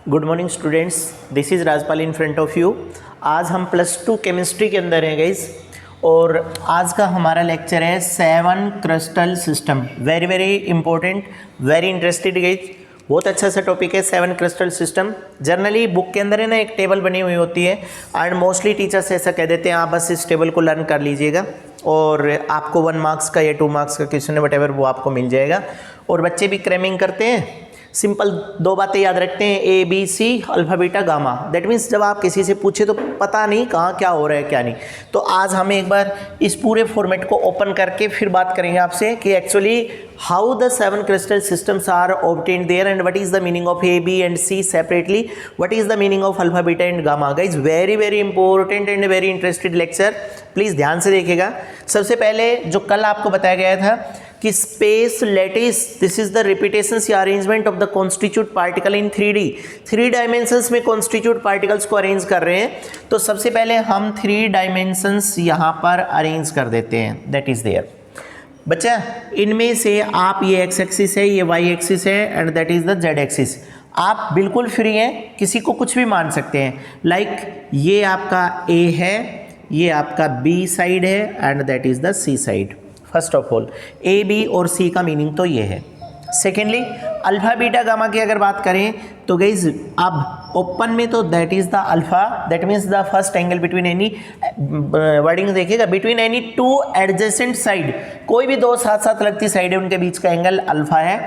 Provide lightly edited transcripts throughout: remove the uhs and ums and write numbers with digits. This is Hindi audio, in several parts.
Good morning students, this is Rajpal in front of you. आज हम +2 केमिस्ट्री के अंदर हैं गाइस, और आज का हमारा लेक्चर है 7 crystal system. Very very important, very interested guys. बहुत अच्छा सा टॉपिक है 7 क्रिस्टल सिस्टम। जनरली बुक के अंदर है ना एक टेबल बनी हुई होती है, एंड मोस्टली टीचर्स ऐसा कह देते हैं आप बस इस टेबल को लर्न कर लीजिएगा और आपको 1 मार्क्स का या 2 मार्क्स का क्वेश्चन है वटेवर वो आपको मिल जाएगा। और बच्चे भी क्रैमिंग करते हैं। सिंपल 2 बातें याद रखते हैं, A B C alpha beta gamma. That means जब आप किसी से पूछे तो पता नहीं कहाँ क्या हो रहा है क्या नहीं। तो आज हम एक बार इस पूरे फॉर्मेट को ओपन करके फिर बात करेंगे आपसे कि actually how the 7 crystal systems are obtained there and what is the meaning of A B and C separately, what is the meaning of alpha beta and gamma. Guys very very important and very interested lecture, please ध्यान से देखिएगा। सबसे पहले जो कल आपको बताया गया था कि space lattice, this is the repetitions या arrangement of the constitute particle in 3D। 3 dimensions में कॉन्स्टिट्यूट पार्टिकल्स को अरेंज कर रहे हैं। तो सबसे पहले हम 3 डायमेंशंस यहाँ पर अरेंज कर देते हैं, दैट इज देयर। बच्चा इनमें से आप ये एक्स एक्सिस है, ये वाई एक्सिस है, and that is the Z axis. आप बिल्कुल फ्री हैं, किसी को कुछ भी मान सकते हैं। लाइक ये आपका ए है, ये आपका बी साइड है, and that is the C side. First of all A B और सी का मीनिंग तो ये है। सेकेंडली अल्फा बीटा गामा की अगर बात करें तो गाइज अब ओपन में तो that is the alpha, that means the first angle between any, wording देखिएगा, बिटवीन एनी 2 एडजेसेंट साइड, कोई भी 2 साथ साथ लगती साइड है उनके बीच का एंगल अल्फा है।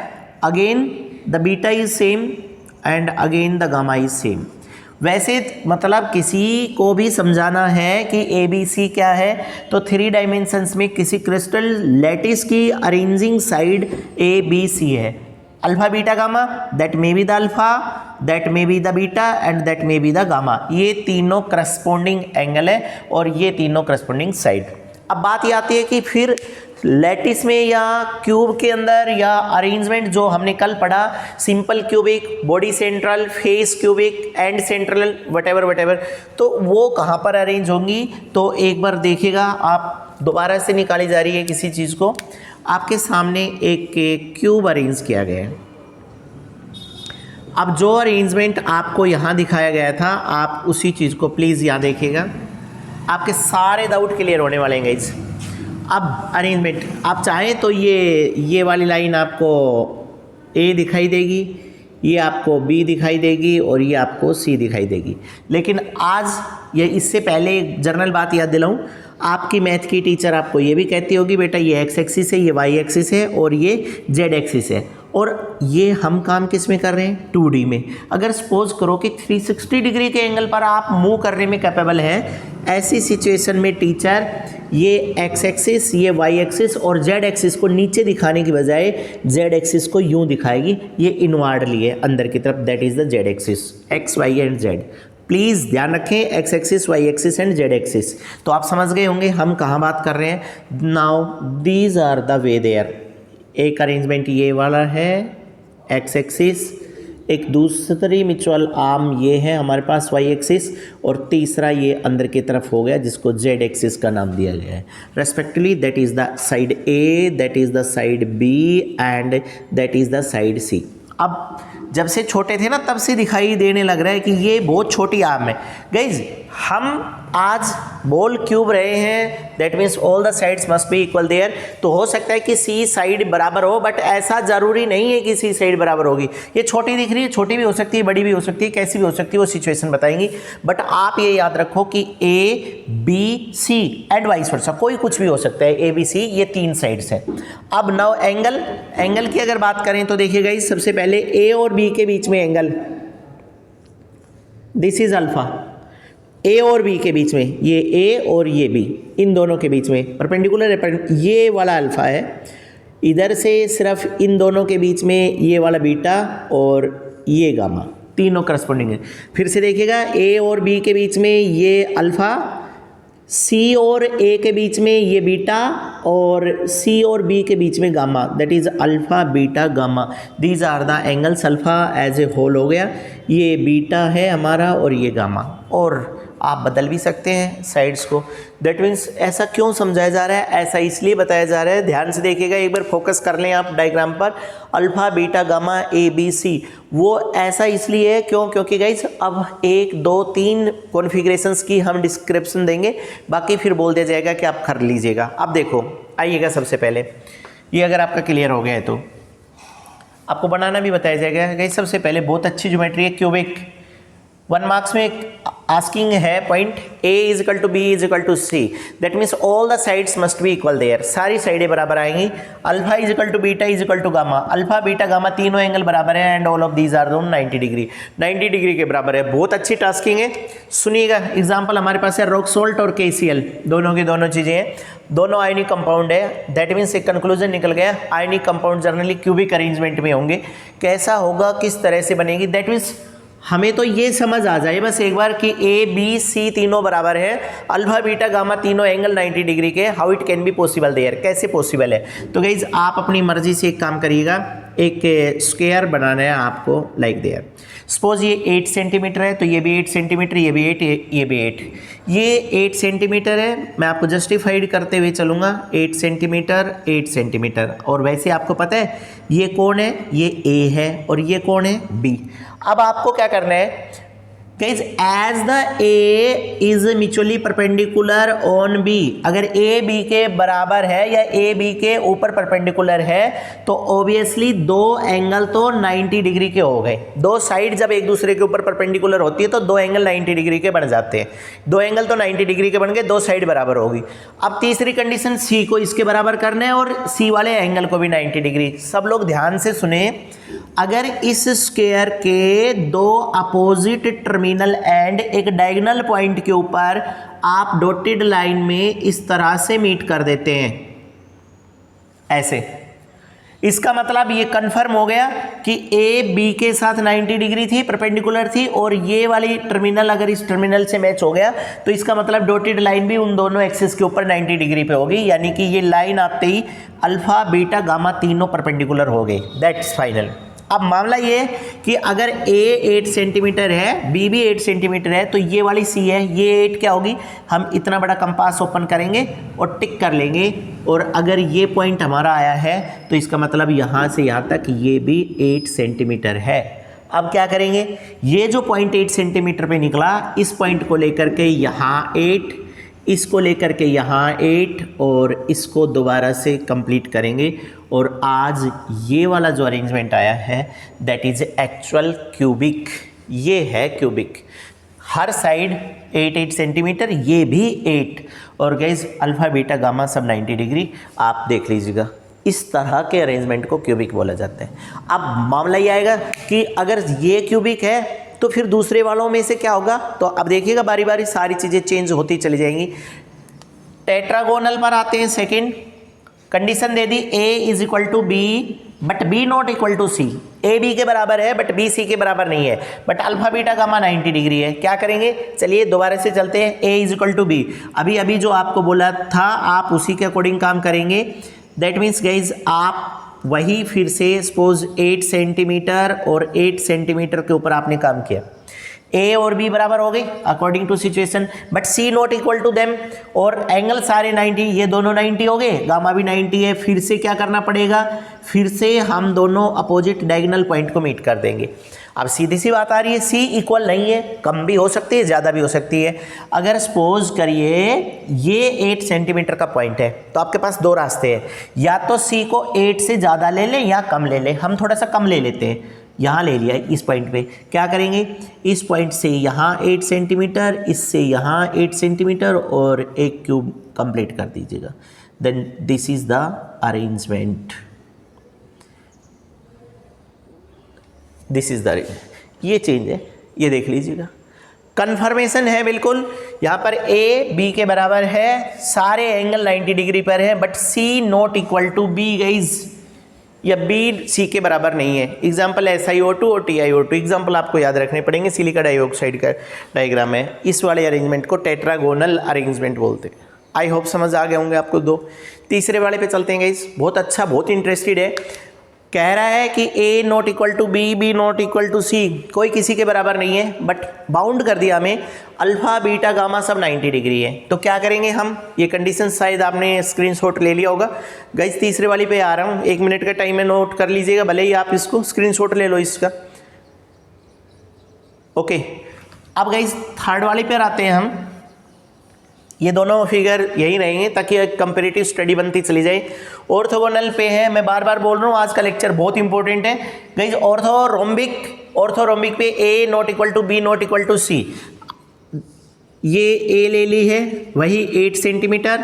Again the beta is same and again the gamma is same. वैसे मतलब किसी को भी समझाना है कि ए बी सी क्या है तो 3 डायमेंशंस में किसी क्रिस्टल लैटिस की arranging side A B C है। Alpha beta gamma, that may be the alpha, that may be the beta and that may be the gamma. ये तीनों करस्पॉन्डिंग एंगल है और ये तीनों करस्पॉन्डिंग साइड। अब बात ये आती है कि फिर लैटिस में या क्यूब के अंदर या अरेंजमेंट जो हमने कल पढ़ा, simple cubic, body central, face cubic, and central, whatever, तो वो कहाँ पर अरेंज होंगी। तो एक बार देखिएगा, आप दोबारा से निकाली जा रही है किसी चीज़ को, आपके सामने एक क्यूब अरेंज किया गया है। अब जो अरेंजमेंट आपको यहाँ दिखाया गया था आप उसी चीज़ को प्लीज़ यहाँ देखिएगा, आपके सारे डाउट क्लियर होने वाले हैं गाइस। अब अरेंजमेंट आप चाहें तो ये वाली लाइन आपको ए दिखाई देगी, ये आपको बी दिखाई देगी और ये आपको सी दिखाई देगी। लेकिन आज ये इससे पहले एक जनरल बात याद दिलाऊं, आपकी मैथ की टीचर आपको ये भी कहती होगी बेटा ये एक्स एक्सिस है, ये वाई एक्सिस है और ये जेड एक्सिस है। और ये हम काम किस में कर रहे हैं, 2D में। अगर सपोज करो कि 360 डिग्री के एंगल पर आप मूव करने में कैपेबल हैं, ऐसी सिचुएशन में टीचर ये एक्स एक्सिस, ये वाई एक्सिस और जेड एक्सिस को नीचे दिखाने की बजाय जेड एक्सिस को यूं दिखाएगी, ये इनवर्डली है अंदर की तरफ, that is the Z axis, X Y and Z. Please ध्यान रखें, X axis, Y axis and Z axis. तो आप समझ गए होंगे हम कहाँ बात कर रहे हैं। Now these are the way there. एक अरेंजमेंट ये वाला है एक्स एक्सिस, एक दूसरी म्यूचुअल आर्म ये है हमारे पास वाई एक्सिस, और तीसरा ये अंदर की तरफ हो गया जिसको जेड एक्सिस का नाम दिया गया है respectively. That is the side A, that is the side B and that is the side C. अब जब से छोटे थे ना तब से दिखाई देने लग रहा है कि ये बहुत छोटी आर्म है। गाइज हम आज बोल क्यूब रहे हैं, that means all the sides must be equal there. तो हो सकता है कि सी साइड बराबर हो, बट ऐसा जरूरी नहीं है कि सी साइड बराबर होगी। ये छोटी दिख रही है, छोटी भी हो सकती है, बड़ी भी हो सकती है, कैसी भी हो सकती है, वो सिचुएशन बताएंगी। बट आप ये याद रखो कि A B C and vice versa, कोई कुछ भी हो सकता है, ए बी सी ये 3 साइड्स हैं। अब नाउ एंगल की अगर बात करें तो देखिए गाइस, सबसे पहले ए और बी के बीच में एंगल, दिस इज अल्फा। ए और बी के बीच में, ये ए और ये बी, इन दोनों के बीच में परपेंडिकुलर है, ये वाला अल्फा है। इधर से सिर्फ इन दोनों के बीच में ये वाला बीटा और ये गामा, तीनों करस्पॉन्डिंग है। फिर से देखिएगा, ए और बी के बीच में ये अल्फा, सी और ए के बीच में ये बीटा, और सी और बी के बीच में gamma, that is alpha beta gamma. These are the angles. Alpha as a whole हो गया, ये बीटा है हमारा और ये गामा। और आप बदल भी सकते हैं साइड्स को। दैट मीन्स ऐसा क्यों समझाया जा रहा है, ऐसा इसलिए बताया जा रहा है, ध्यान से देखिएगा, एक बार फोकस कर लें आप डायग्राम पर। Alpha beta gamma A B C, वो ऐसा इसलिए है क्यों, क्योंकि गाइस अब 1 2 3 कॉन्फ़िगरेशंस की हम डिस्क्रिप्शन देंगे, बाकी फिर बोल दिया जाएगा कि आप कर लीजिएगा। अब देखो आइएगा, सबसे पहले ये अगर आपका क्लियर हो गया है तो आपको बनाना भी बताया जाएगा। गाइस सबसे पहले बहुत अच्छी ज्योमेट्री है, क्यूबिक। 1 मार्क्स में आस्किंग है point A is equal to B is equal to C, that means all the sides must be equal there, सारी साइडें बराबर आएंगी। Alpha is equal to beta is equal to gamma, alpha beta gamma तीनों एंगल बराबर है and all of these are 90 degree, 90 degree के बराबर है। बहुत अच्छी टास्किंग है। सुनिएगा एग्जाम्पल हमारे पास है रॉक सोल्ट और KCl, दोनों की दोनों चीज़ें हैं, दोनों आयनिक कंपाउंड है। दैट मीन्स एक कंक्लूजन निकल गया, ionic compound generally cubic arrangement में होंगे। कैसा होगा, किस तरह से बनेगी, दैट मीन्स हमें तो ये समझ आ जाए बस एक बार कि A B C तीनों बराबर है, अल्फा बीटा गामा तीनों एंगल 90 डिग्री के, how it can be possible there, कैसे पॉसिबल है। तो गाइज आप अपनी मर्जी से एक काम करिएगा, एक स्क्वायर बनाना है आपको लाइक देयर। सपोज ये 8 सेंटीमीटर है, तो ये भी 8 सेंटीमीटर, ये भी 8, ये भी 8, ये 8 सेंटीमीटर है। मैं आपको जस्टिफाइड करते हुए चलूँगा, 8 सेंटीमीटर 8 सेंटीमीटर। और वैसे आपको पता है ये कौन है, ये A है, और ये कौन है, B। अब आपको क्या करना है guys, as the A is mutually perpendicular on B, अगर A B के बराबर है या A B के ऊपर परपेंडिकुलर है तो ऑब्वियसली दो एंगल तो 90 डिग्री के हो गए। दो साइड जब एक दूसरे के ऊपर परपेंडिकुलर होती है तो दो एंगल 90 डिग्री के बन जाते हैं, दो एंगल तो 90 डिग्री के बन गए, दो साइड बराबर होगी। अब तीसरी कंडीशन, C को इसके बराबर करना है और C वाले एंगल को भी 90 डिग्री। सब लोग ध्यान से सुने, अगर इस स्क्वायर के दो अपोजिट टर्मिनल एंड एक डायगोनल पॉइंट के ऊपर आप डॉटेड लाइन में इस तरह से मीट कर देते हैं, ऐसे, इसका मतलब ये कंफर्म हो गया कि A B के साथ 90 डिग्री थी, परपेंडिकुलर थी, और ये वाली टर्मिनल अगर इस टर्मिनल से मैच हो गया तो इसका मतलब डॉटेड लाइन भी उन दोनों एक्सिस के ऊपर 90 डिग्री पे होगी, यानी कि ये लाइन आते ही अल्फा बीटा गामा तीनों परपेंडिकुलर हो गए। That's final. अब मामला ये है कि अगर A 8 सेंटीमीटर है, B भी 8 सेंटीमीटर है, तो ये वाली C है, ये 8 क्या होगी, हम इतना बड़ा कंपास ओपन करेंगे और टिक कर लेंगे, और अगर ये पॉइंट हमारा आया है तो इसका मतलब यहाँ से यहाँ तक ये भी 8 सेंटीमीटर है। अब क्या करेंगे, ये जो पॉइंट 8 सेंटीमीटर पे निकला, इस पॉइंट को लेकर के यहाँ 8, इसको लेकर के यहाँ 8, और इसको दोबारा से कंप्लीट करेंगे, और आज ये वाला जो अरेंजमेंट आया है दैट इज एक्चुअल क्यूबिक। ये है क्यूबिक, हर साइड 8 सेंटीमीटर, ये भी 8, और गाइस अल्फा बीटा गामा सब 90 डिग्री। आप देख लीजिएगा, इस तरह के अरेंजमेंट को क्यूबिक बोला जाता है। अब मामला ये आएगा कि अगर ये क्यूबिक है तो फिर दूसरे वालों में से क्या होगा, तो अब देखिएगा बारी बारी सारी चीज़ें चेंज होती चली जाएंगी। टेट्रागोनल पर आते हैं। सेकंड कंडीशन दे दी, A is equal to B but B not equal to C। A B के बराबर है बट B C के बराबर नहीं है, but alpha beta gamma 90 degree है। क्या करेंगे, चलिए दोबारा से चलते हैं। A is equal to B, अभी अभी जो आपको बोला था आप उसी के अकॉर्डिंग काम करेंगे। दैट मीन्स गाइज आप वही फिर से सपोज 8 सेंटीमीटर और 8 सेंटीमीटर के ऊपर आपने काम किया, A और B बराबर हो गए according to situation, but C not equal to them, और एंगल सारे 90, ये दोनों 90 हो गए, गामा भी 90 है। फिर से क्या करना पड़ेगा, फिर से हम दोनों अपोजिट डायगोनल पॉइंट को मीट कर देंगे। अब सीधी सी बात आ रही है, C इक्वल नहीं है, कम भी हो सकती है ज़्यादा भी हो सकती है। अगर सपोज करिए ये 8 सेंटीमीटर का पॉइंट है तो आपके पास दो रास्ते हैं, या तो C को 8 से ज़्यादा ले लें या कम ले लें। हम थोड़ा सा कम ले लेते हैं, यहाँ ले लिया इस पॉइंट पे। क्या करेंगे, इस पॉइंट से यहाँ 8 सेंटीमीटर, इससे यहाँ 8 सेंटीमीटर, और एक क्यूब कंप्लीट कर दीजिएगा। Then this is the arrangement, this is the, ये चेंज है, ये देख लीजिएगा, कन्फर्मेशन है बिल्कुल। यहाँ पर A B के बराबर है, सारे एंगल 90 डिग्री पर है, but C not equal to B guys, या B C के बराबर नहीं है। एग्जाम्पल SiO2 और TiO2, एग्जाम्पल आपको याद रखने पड़ेंगे। सिलिका डाइऑक्साइड का डायग्राम है, इस वाले अरेंजमेंट को टेट्रागोनल अरेंजमेंट बोलते हैं। आई होप समझ आ गए होंगे आपको दो। तीसरे वाले पे चलते हैं गाइस, बहुत अच्छा, बहुत इंटरेस्टेड है। कह रहा है कि A not equal to B, B not equal to C, कोई किसी के बराबर नहीं है, बट बाउंड कर दिया हमें अल्फा बीटा गामा सब 90 डिग्री है। तो क्या करेंगे हम, ये कंडीशन शायद आपने स्क्रीनशॉट ले लिया होगा। गाइस तीसरे वाली पे आ रहा हूँ, 1 मिनट का टाइम में नोट कर लीजिएगा, भले ही आप इसको स्क्रीनशॉट ले लो इसका। ओके, अब गाइस थर्ड वाली पे आते हैं हम। ये दोनों फिगर यही रहेंगे ताकि एक कंपेरेटिव स्टडी बनती चली जाए। ऑर्थोगोनल पे है, मैं बार बार बोल रहा हूँ, आज का लेक्चर बहुत इंपॉर्टेंट है गाइस। ऑर्थोरोम्बिक पे A not equal to B not equal to C, ये ए ले ली है वही 8 centimetre,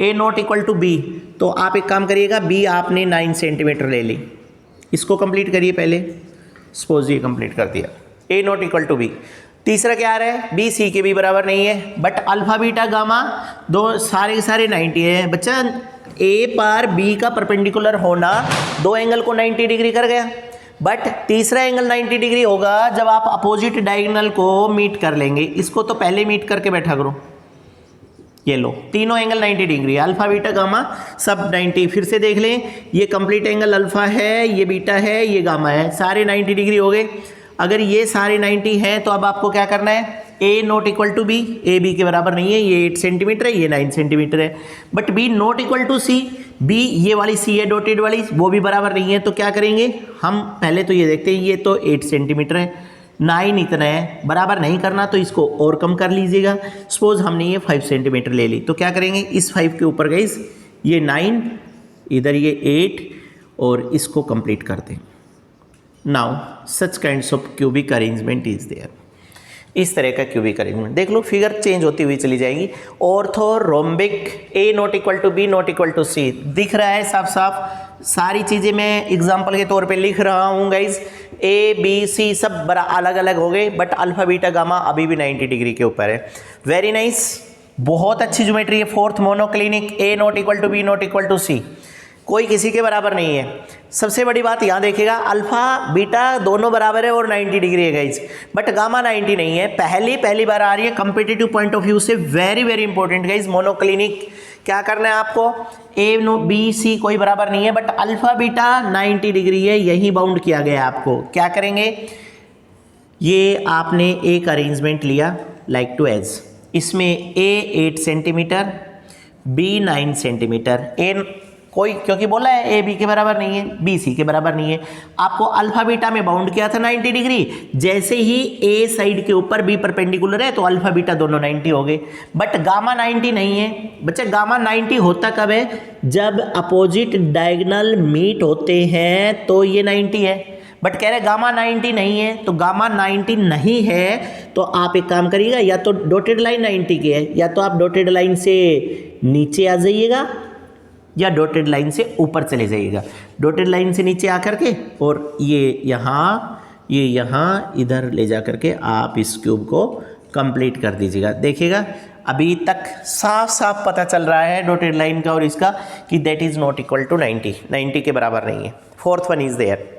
A not equal to B, तो आप एक काम करिएगा, बी आपने 9 सेंटीमीटर ले ली। इसको कंप्लीट करिए पहले, सपोज ये कंप्लीट कर दिया, ए नॉट इक्वल टू बी। तीसरा क्या आ रहा है, बी सी के भी बराबर नहीं है, बट अल्फा बीटा गामा दो सारे के सारे 90 है। बच्चा ए पर बी का परपेंडिकुलर होना दो एंगल को 90 डिग्री कर गया, बट तीसरा एंगल 90 डिग्री होगा जब आप अपोजिट डायगोनल को मीट कर लेंगे। इसको तो पहले मीट करके बैठा करो, ये लो तीनों angle 90 degree, alpha beta gamma सब 90। फिर से देख लें, ये कंप्लीट एंगल अल्फा है, ये बीटा है, ये गामा है, सारे 90 डिग्री हो गए। अगर ये सारे 90 हैं तो अब आपको क्या करना है, A not equal to B, A B के बराबर नहीं है, ये 8 सेंटीमीटर है, ये 9 सेंटीमीटर है, but B not equal to C, B ये वाली सी है डॉटेड वाली, वो भी बराबर नहीं है। तो क्या करेंगे हम, पहले तो ये देखते हैं, ये तो 8 सेंटीमीटर है, 9 इतना है, बराबर नहीं करना तो इसको और कम कर लीजिएगा। सपोज हमने ये 5 सेंटीमीटर ले ली, तो क्या करेंगे, इस 5 के ऊपर गाइस ये 9, इधर ये 8, और इसको कंप्लीट करते हैं। Now such kinds of cubic arrangement is there, इस तरह का क्यूबिक अरेंजमेंट देख लो, फिगर चेंज होती हुई चली जाएगी। Orthorhombic A not equal to B not equal to C, दिख रहा है साफ साफ, सारी चीज़ें मैं एग्जांपल के तौर पे लिख रहा हूँ गाइज। ए बी सी सब बड़ा अलग अलग हो गए, बट अल्फा बीटा गामा अभी भी 90 डिग्री के ऊपर है। वेरी नाइस, बहुत अच्छी ज्योमेट्री है। Fourth monoclinic, A not equal to B not equal to C, कोई किसी के बराबर नहीं है। सबसे बड़ी बात यहाँ देखिएगा, अल्फा बीटा दोनों बराबर है और 90 डिग्री है गाइज, बट गामा 90 नहीं है। पहली बार आ रही है कम्पिटिटिव पॉइंट ऑफ व्यू से, very very important guys. Monoclinic क्या करना है आपको, ए नो बी सी कोई बराबर नहीं है, बट अल्फा बीटा 90 डिग्री है, यही बाउंड किया गया है आपको। क्या करेंगे, ये आपने एक अरेंजमेंट लिया लाइक टू एज, इसमें ए 8 सेंटीमीटर, बी 9 सेंटीमीटर, ए कोई क्योंकि बोला है ए बी के बराबर नहीं है, बी सी के बराबर नहीं है, आपको अल्फा बीटा में बाउंड किया था 90 डिग्री। जैसे ही ए साइड के ऊपर बी परपेंडिकुलर है तो अल्फा बीटा दोनों 90 हो गए, बट गामा 90 नहीं है। बच्चा गामा 90 होता कब है, जब अपोजिट डायगोनल मीट होते हैं तो ये 90 है, बट कह रहे गामा 90 नहीं है। तो गामा 90 नहीं है तो आप एक काम करिएगा, या तो डॉटेड लाइन 90 की है, या तो आप डॉटेड लाइन से नीचे आ जाइएगा या डॉटेड लाइन से ऊपर चले जाइएगा। डॉटेड लाइन से नीचे आकर के और ये यहाँ इधर ले जा करके आप इस क्यूब को कंप्लीट कर दीजिएगा। देखिएगा अभी तक साफ साफ पता चल रहा है डॉटेड लाइन का और इसका कि that is not equal to 90 के बराबर नहीं है। Fourth one is there,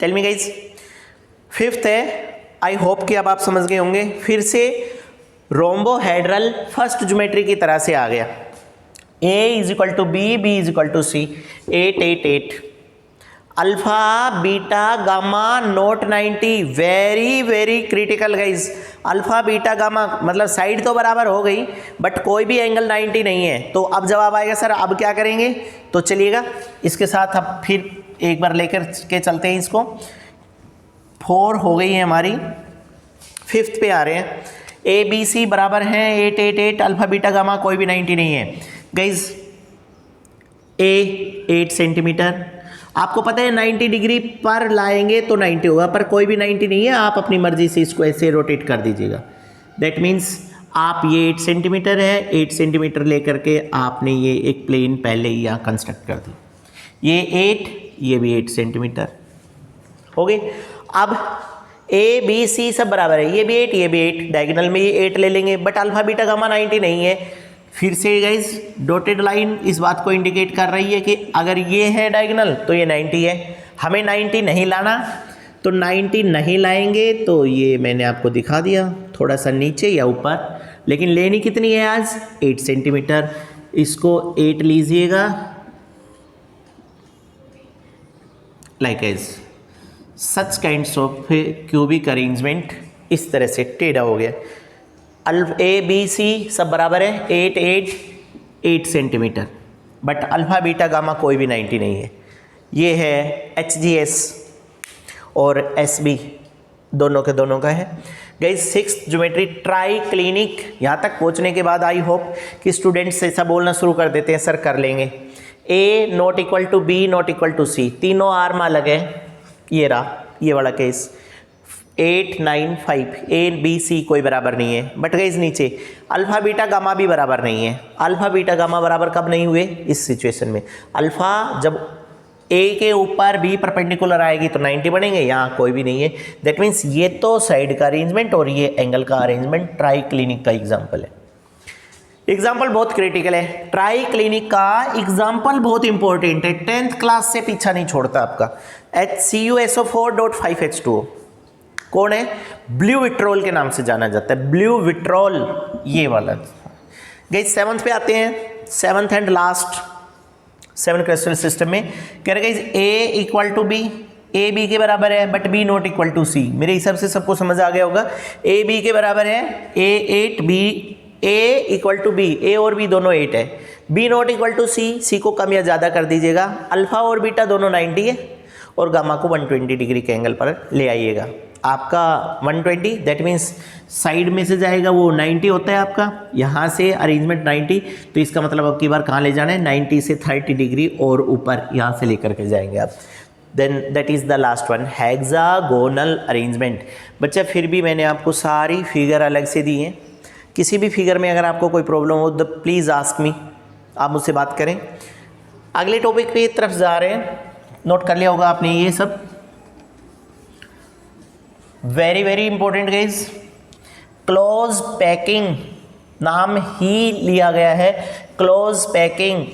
tell me guys. Fifth है, आई होप कि अब आप समझ गए होंगे, फिर से रोम्बोहेड्रल फर्स्ट ज्योमेट्री की तरह से आ गया। A is equal to B, B is equal to C, 8 8 8, alpha beta gamma not 90, very very critical guys. Alpha beta gamma मतलब साइड तो बराबर हो गई, बट कोई भी एंगल 90 नहीं है। तो अब जवाब आएगा सर अब क्या करेंगे, तो चलिएगा इसके साथ अब फिर एक बार लेकर के चलते हैं इसको। 4 हो गई है हमारी, फिफ्थ पे आ रहे हैं। ए बी सी बराबर हैं 8 8 8, अल्फा बीटा गामा कोई भी 90 नहीं है गाइज। ए 8 सेंटीमीटर, आपको पता है 90 डिग्री पर लाएंगे तो 90 होगा, पर कोई भी 90 नहीं है, आप अपनी मर्जी से इसको ऐसे रोटेट कर दीजिएगा। दैट मीन्स आप ये 8 सेंटीमीटर है, 8 सेंटीमीटर लेकर के आपने ये एक प्लेन पहले ही यहाँ कंस्ट्रक्ट कर दी। ये 8, ये भी 8 सेंटीमीटर हो गई। अब ए बी सी सब बराबर है, ये भी 8, ये भी 8, डायगोनल में ये 8 ले लेंगे, बट अल्फा बीटा गामा 90 नहीं है। फिर से गाइज डॉटेड लाइन इस बात को इंडिकेट कर रही है कि अगर ये है डायगोनल तो ये 90 है, हमें 90 नहीं लाना, तो 90 नहीं लाएंगे तो ये मैंने आपको दिखा दिया थोड़ा सा नीचे या ऊपर, लेकिन लेनी कितनी है आज 8 सेंटीमीटर। इसको 8 लीजिएगा like as such kinds of cubic arrangement, इस तरह से टेढ़ा हो गया। ए बी सी सब बराबर है 8 8 8 centimetre, but alpha beta gamma कोई भी 90 नहीं है। ये है एच जी एस और एस बी, दोनों के दोनों का है। Guys 6th geometry try clinic, यहाँ तक पहुँचने के बाद आई होप कि स्टूडेंट्स ऐसा बोलना शुरू कर देते हैं सर कर लेंगे। A not equal to B not equal to C, तीनों आर्म अलग है। ये रहा ये वाला केस 8 9 5, ए बी सी कोई बराबर नहीं है। बट गाइस नीचे अल्फ़ा बीटा गामा भी बराबर नहीं है। अल्फ़ा बीटा गामा बराबर कब नहीं हुए? इस सिचुएशन में अल्फ़ा जब ए के ऊपर बी परपेंडिकुलर आएगी तो 90 बनेंगे, यहाँ कोई भी नहीं है। दैट मीन्स ये तो साइड का अरेंजमेंट और ये एंगल का अरेंजमेंट ट्राई क्लिनिक का एग्जाम्पल है। एग्जाम्पल बहुत क्रिटिकल है, ट्राई क्लिनिक का एग्जाम्पल बहुत इंपॉर्टेंट है, 10th क्लास से पीछा नहीं छोड़ता आपका। HCuSO4.5H2O कौन है? ब्लू विट्रोल के नाम से जाना जाता है, ब्लू विट्रोल ये वाला। गाइस 7th पे आते हैं, 7th and last 7 crystal system में कह रहे guys A equal to B, A B के बराबर है but B not equal to C. मेरे हिसाब से सबको समझ आ गया होगा, ए बी के बराबर है, A 8 B, A equal to B, A और बी दोनों 8 है, B not equal to C, C को कम या ज़्यादा कर दीजिएगा, अल्फ़ा और बीटा दोनों 90 है और गामा को 120 डिग्री के एंगल पर ले आइएगा। आपका 120 दैट मीन्स साइड में से जाएगा वो 90 होता है आपका, यहाँ से अरेंजमेंट 90, तो इसका मतलब अब की बार कहाँ ले जाना है? 90 से 30 डिग्री और ऊपर यहाँ से लेकर के जाएंगे आप। Then that is the last one, hexagonal arrangement. बच्चा फिर भी मैंने आपको सारी फिगर अलग से दी हैं, किसी भी फिगर में अगर आपको कोई प्रॉब्लम हो तो प्लीज़ आस्क मी, आप मुझसे बात करें। अगले टॉपिक पे तरफ जा रहे हैं, नोट कर लिया होगा आपने ये सब, very very important guys. Close packing नाम ही लिया गया है, close packing.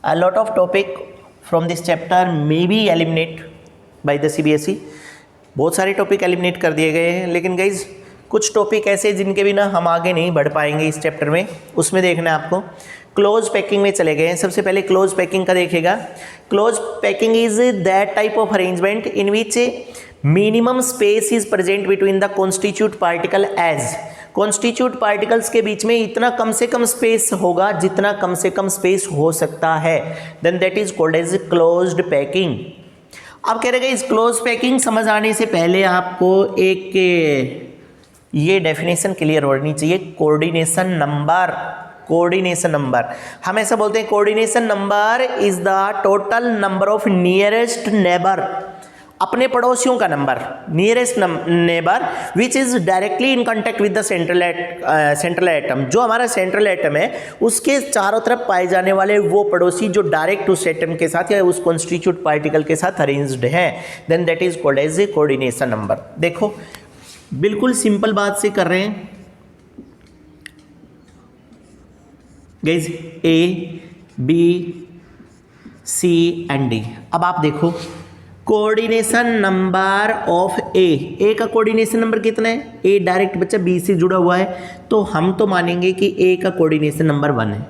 A lot of topic from this chapter may be eliminate by the CBSE, बहुत सारे टॉपिक एलिमिनेट कर दिए गए हैं, लेकिन गाइज कुछ टॉपिक ऐसे जिनके बिना हम आगे नहीं बढ़ पाएंगे इस चैप्टर में, उसमें देखना है आपको। क्लोज पैकिंग में चले गए हैं, सबसे पहले क्लोज पैकिंग का देखिएगा। Close packing is that type of arrangement in which minimum space is present between the constitute particle as, constitute particles के बीच में इतना कम से कम स्पेस होगा जितना कम से कम स्पेस हो सकता है, then that is called as closed packing. अब कह रहे इस क्लोज पैकिंग समझ आने से पहले आपको एक ये डेफिनेशन क्लियर होनी चाहिए, कोऑर्डिनेशन नंबर। कोऑर्डिनेशन नंबर हम ऐसा बोलते हैं, coordination number is the total number of nearest neighbour, अपने पड़ोसियों का number, nearest neighbour which is directly in contact with the central atom. जो हमारा सेंट्रल एटम है उसके चारों तरफ पाए जाने वाले वो पड़ोसी जो डायरेक्ट उस एटम के साथ या उस कॉन्स्टिट्यूट पार्टिकल के साथ अरेंज्ड हैं, then that is called as a coordination number. देखो बिल्कुल सिंपल बात से कर रहे हैं guys, A B C and D. अब आप देखो कोऑर्डिनेशन नंबर ऑफ ए का कोऑर्डिनेशन नंबर कितना है? ए डायरेक्ट बच्चा बी से जुड़ा हुआ है, तो हम तो मानेंगे कि ए का कोऑर्डिनेशन नंबर 1 है।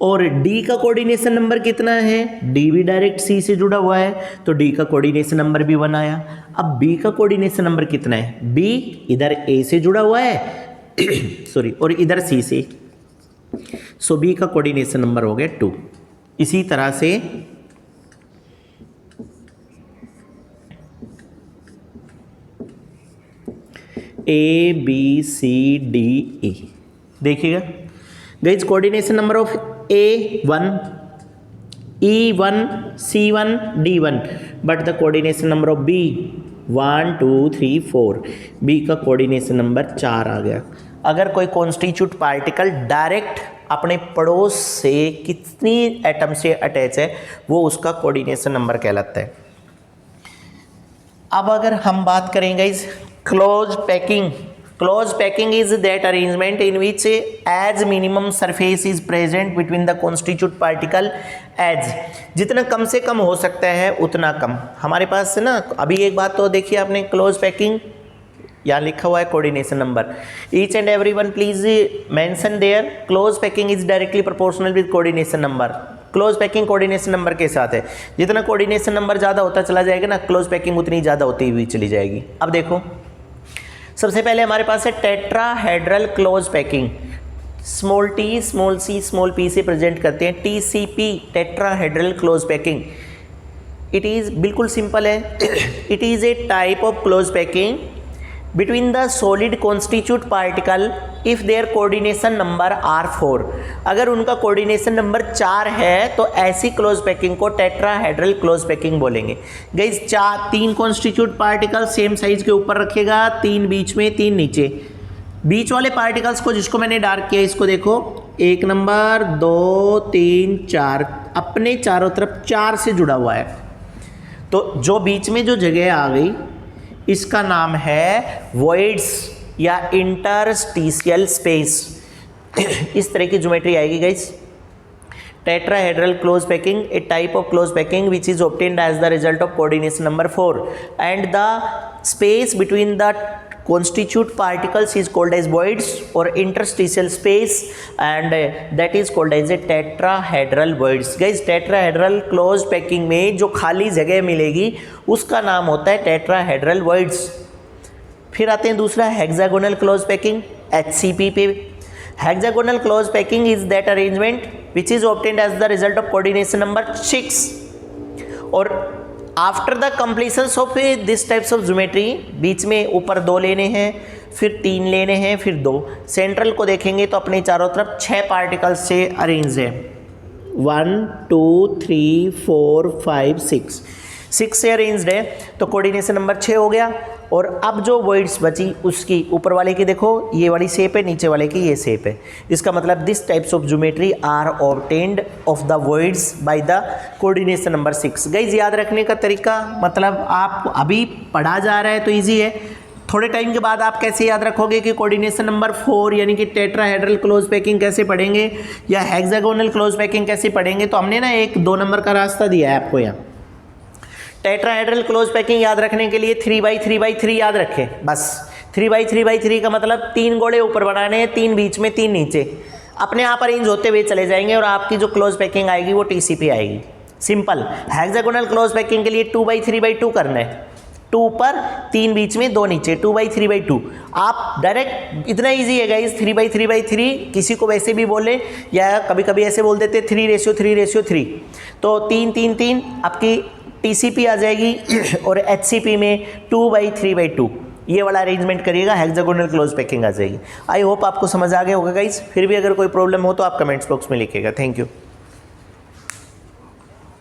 और डी का कोऑर्डिनेशन नंबर कितना है? डी भी डायरेक्ट सी से जुड़ा हुआ है, तो डी का कोऑर्डिनेशन नंबर भी 1 आया। अब बी का कोऑर्डिनेशन नंबर कितना है? बी इधर ए से जुड़ा हुआ है सॉरी, और इधर सी से, सो बी का कोऑर्डिनेशन नंबर हो गया 2। इसी तरह से ए बी सी डी ए, देखिएगा guys coordination number of A1 E1 C1 D1, but the coordination number of B 1 2 3 4, B का कोऑर्डिनेशन नंबर 4 आ गया। अगर कोई कॉन्स्टिट्यूट पार्टिकल डायरेक्ट अपने पड़ोस से कितनी एटम से अटैच है वो उसका कोऑर्डिनेशन नंबर कहलाता है। अब अगर हम बात करेंगे इस close packing, close packing is that arrangement in which as minimum surface is present between the constitute particle as, जितना कम से कम हो सकता है उतना कम हमारे पास है ना। अभी एक बात तो देखिए आपने, क्लोज पैकिंग यहाँ लिखा हुआ है coordination number, each and every one please mention there, close packing is directly proportional with coordination number. Close packing coordination number के साथ है। जितना कोऑर्डिनेशन नंबर ज़्यादा होता चला जाएगा ना, क्लोज पैकिंग उतनी ज़्यादा होती हुई चली जाएगी। अब देखो, सबसे पहले हमारे पास है tetrahedral close packing. Small T, small C, small P से प्रेजेंट करते हैं TCP, tetrahedral close packing. It is बिल्कुल सिंपल है। It is a type of close packing between the solid constitute particle if their coordination number are 4। अगर उनका कोऑर्डिनेशन नंबर 4 है तो ऐसी क्लोज पैकिंग को टेट्राहेड्रल क्लोज पैकिंग बोलेंगे। Guys, 3 constitute particle same size के ऊपर रखेगा, 3 बीच में, 3 नीचे। बीच वाले पार्टिकल्स को, जिसको मैंने डार्क किया, इसको देखो, 1 नंबर, 2, 3, 4, अपने चारों तरफ 4 से जुड़ा हुआ है। तो जो बीच में जो जगह आ गई, इसका नाम है वॉइड्स या इंटरस्टिशियल स्पेस। इस तरह की ज्योमेट्री आएगी guys. Tetrahedral close packing, A type of close packing which is obtained as the result of coordination number 4 and the space between the constituent particles is called as voids or interstitial space and that is called as a tetrahedral voids। guys, tetrahedral closed packing में जो खाली जगह मिलेगी उसका नाम होता है tetrahedral voids। फिर आते हैं दूसरा hexagonal closed packing, HCP पे। hexagonal closed packing is that arrangement which is obtained as the result of coordination number 6 और after the completions of this types of geometry, बीच में ऊपर 2 लेने हैं, फिर 3 लेने हैं, फिर 2। सेंट्रल को देखेंगे तो अपने चारों तरफ 6 पार्टिकल्स से अरेंज है। 1 2 3 4 5 6 से अरेंज्ड है, तो कोऑर्डिनेशन नंबर 6 हो गया। और अब जो वॉइड्स बची उसकी ऊपर वाले की देखो, ये वाली शेप है, नीचे वाले की ये शेप है। इसका मतलब this types of geometry are obtained of the voids by the coordination number 6। Guys, याद रखने का तरीका, मतलब आप अभी पढ़ा जा रहा है तो ईजी है, थोड़े टाइम के बाद आप कैसे याद रखोगे कि कोऑर्डिनेशन नंबर 4 यानी कि टेट्राहेड्रल क्लोज पैकिंग कैसे पढ़ेंगे या हेक्सागोनल क्लोज पैकिंग कैसे पढ़ेंगे। तो हमने ना एक 2 नंबर का रास्ता दिया है आपको यहाँ। टेट्राहेड्रल क्लोज पैकिंग याद रखने के लिए 3x3x3 याद रखें बस। 3x3x3 का मतलब 3 गोले ऊपर बनाने हैं, 3 बीच में, 3 नीचे, अपने आप अरेंज होते हुए चले जाएंगे और आपकी जो क्लोज पैकिंग आएगी वो TCP आएगी। सिंपल। हेक्सागोनल क्लोज पैकिंग के लिए 2x3x2 करना है, 2 ऊपर, 3 बीच में, 2 नीचे, 2x3x2। आप डायरेक्ट, इतना ईजी है गाइस। 3x3x3 किसी को वैसे भी बोले या कभी कभी ऐसे बोल देते 3:3:3, तो 3:3:3 आपकी TCP आ जाएगी और HCP में 2x3x2 ये वाला अरेंजमेंट करिएगा, हेक्सागोनल क्लोज पैकिंग आ जाएगी। आई होप आपको समझ आ गया होगा गाइस। फिर भी अगर कोई प्रॉब्लम हो तो आप कमेंट्स बॉक्स में लिखिएगा। Thank you.